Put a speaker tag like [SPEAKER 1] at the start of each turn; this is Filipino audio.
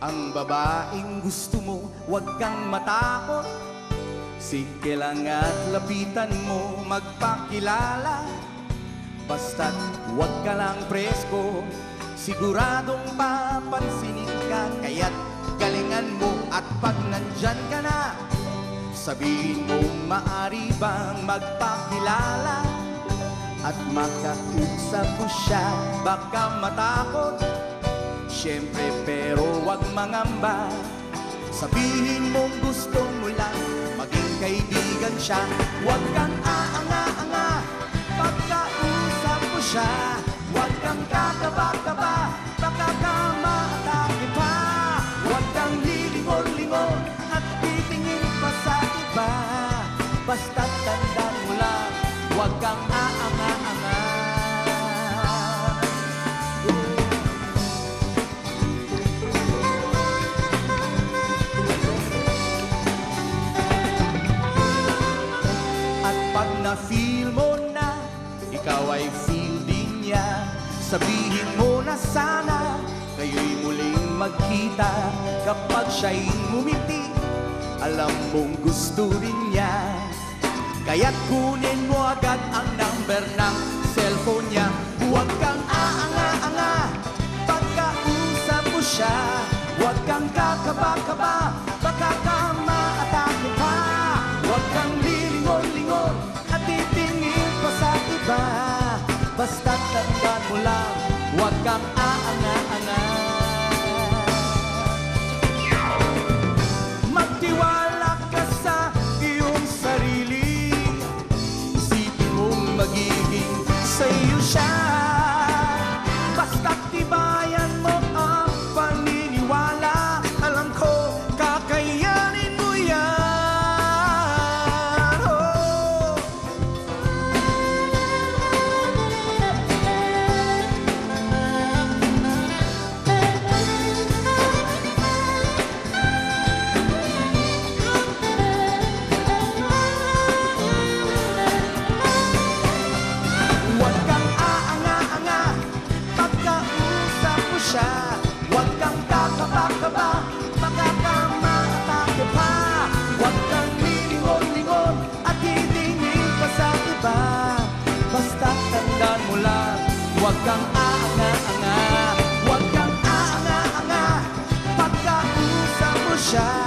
[SPEAKER 1] Ang babaeng gusto mo, huwag kang matakot. Sige lang at lapitan mo, magpakilala. Basta't huwag ka lang presko, siguradong papansinin ka. Kaya't galingan mo at pag nandyan ka na, sabihin mo maari bang magpakilala at makausap mo siya. Baka matakot, siyempre pero wag mangamba. Sabihin mong gusto mo lang maging kaibigan siya. Huwag kang aanga-anga pagkausap mo siya. Huwag kang kakaba-kaba, baka ka maatake pa. Huwag kang lilingon-lingon at titingin pa sa iba. Basta't tandaan mo lang, huwag kang aanga-anga. Pag na-feel mo na, ikaw ay feel din niya. Sabihin mo na sana, kayo'y muling magkita. Kapag siya'y ngumiti, alam mong gusto rin niya. Kaya't kunin mo agad ang number ng cellphone niya. Huwag kang aanga-anga pagkausap mo siya. Huwag kang kakaba-kaba, baka ka maatake pa. Huwag kang lilingon-lingon at titingin pa sa iba. Basta't tandaan mo lang, huwag kang aanga-anga. Magtiwala ka sa iyong sarili, isipin mong magiging sa'yo siya. Basta't tibayan mo ang paniniwala, alam ko kakayanin mo yan. Huwag kang aanga-anga pagkausap mo siya. Huwag kang kakaba-kaba, baka ka maatake pa. Huwag kang lilingon-lingon at titingin pa sa iba. Basta't tandaan mo lang, huwag kang aanga-anga. Huwag kang aanga-anga pagkausap mo siya.